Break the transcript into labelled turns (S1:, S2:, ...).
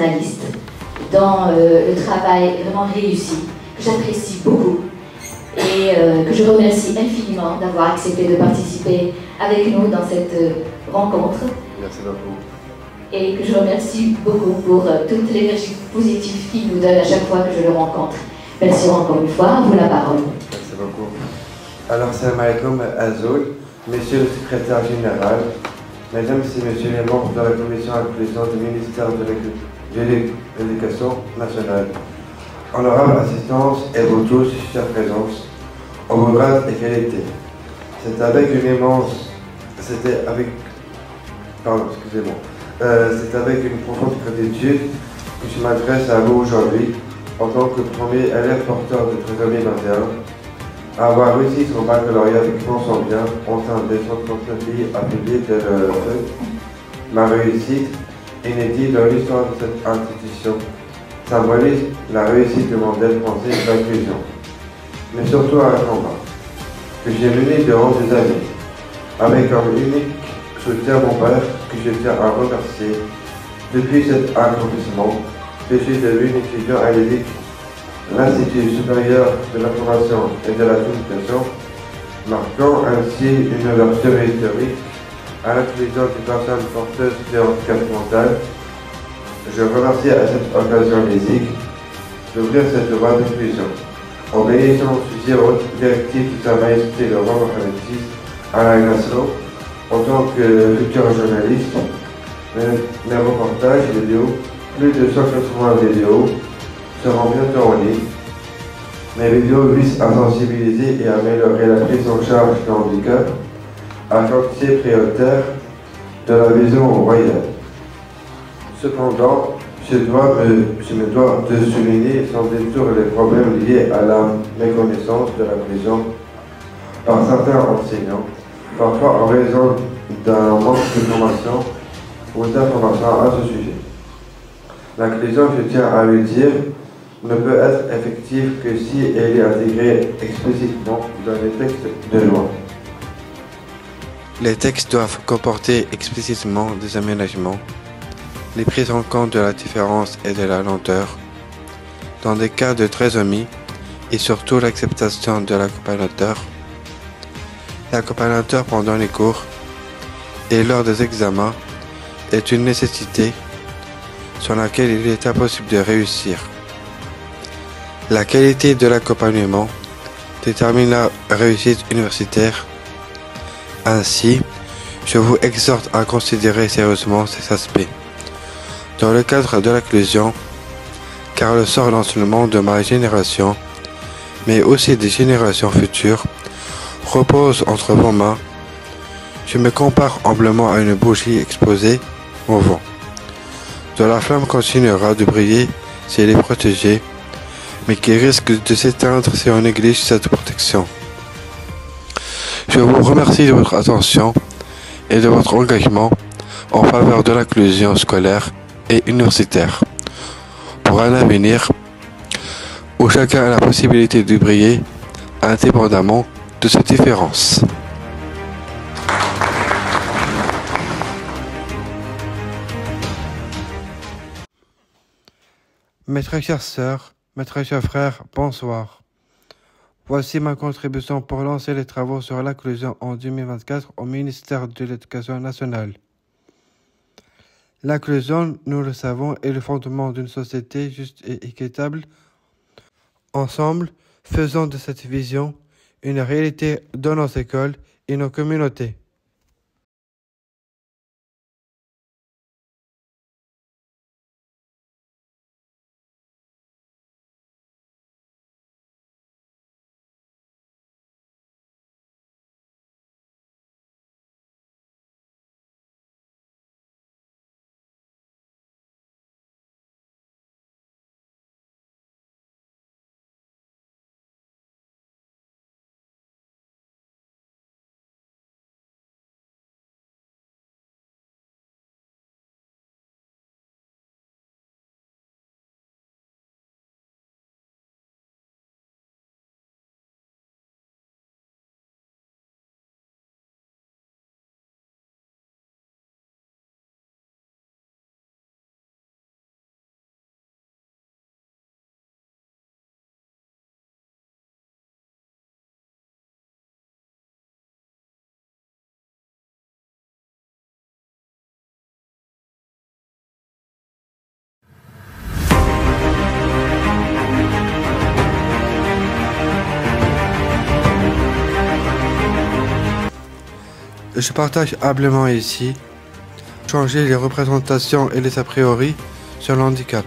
S1: journaliste, dans le travail vraiment réussi, que j'apprécie beaucoup et que je remercie infiniment d'avoir accepté de participer avec nous dans cette rencontre.
S2: Merci beaucoup.
S1: Et que je remercie beaucoup pour toute l'énergie positive qu'il nous donne à chaque fois que je le rencontre. Merci encore une fois, à vous la parole.
S2: Merci beaucoup. Alors, salam alaikum Azoul, Monsieur le secrétaire général, Mesdames et Messieurs les membres de la commission inclusion du ministère de l'Éducation nationale, honorable assistance et vous tous, chère présence, en vos grades et qualités. C'est avec une profonde gratitude que je m'adresse à vous aujourd'hui en tant que premier élève porteur de trésorerie 21, avoir réussi son baccalauréat avec mention bien au sein des 139 pays affiliés de l'EFE. Ma réussite, inédite dans l'histoire de cette institution, symbolise la réussite du modèle français d'inclusion, mais surtout un combat que j'ai mené durant des années, avec comme unique soutien mon père, que je tiens à remercier. Depuis cet accomplissement, je suis devenu étudiant à l'EDIC, l'Institut supérieur de l'information et de la communication, marquant ainsi une ouverture historique à l'inclusion des personnes porteuses de handicap mental. Je remercie à cette occasion l'EDIC d'ouvrir cette voie d'inclusion, en bénéficiant aussi aux directives de sa majesté le roi Mohamed VI à la Nasro, en tant que futur journaliste. Mes reportages vidéo, plus de 180 vidéos, seront bientôt en ligne. Mes vidéos visent à sensibiliser et améliorer la prise en charge du handicap, un chantier prioritaire de la vision royale. Cependant, je me dois de souligner sans détour les problèmes liés à la méconnaissance de l'inclusion par certains enseignants, parfois en raison d'un manque de formation ou d'informations à ce sujet. L'inclusion, je tiens à le dire, ne peut être effective que si elle est intégrée explicitement dans les textes de loi.
S3: Les textes doivent comporter explicitement des aménagements, les prises en compte de la différence et de la lenteur, dans des cas de trisomie, et surtout l'acceptation de l'accompagnateur. L'accompagnateur pendant les cours et lors des examens est une nécessité sur laquelle il est impossible de réussir. La qualité de l'accompagnement détermine la réussite universitaire. Ainsi, je vous exhorte à considérer sérieusement ces aspects dans le cadre de l'inclusion, car le sort d'enseignement de ma génération, mais aussi des générations futures, repose entre vos mains. Je me compare humblement à une bougie exposée au vent, dont la flamme continuera de briller si elle est protégée, mais qui risque de s'éteindre si on néglige cette protection. Je vous remercie de votre attention et de votre engagement en faveur de l'inclusion scolaire et universitaire, pour un avenir où chacun a la possibilité de briller indépendamment de ses différences. Mes très chères sœurs, mes très chers frères, bonsoir. Voici ma contribution pour lancer les travaux sur l'inclusion en 2024 au ministère de l'Éducation nationale. L'inclusion, nous le savons, est le fondement d'une société juste et équitable. Ensemble, faisons de cette vision une réalité dans nos écoles et nos communautés. Je partage humblement ici changer les représentations et les a priori sur le handicap.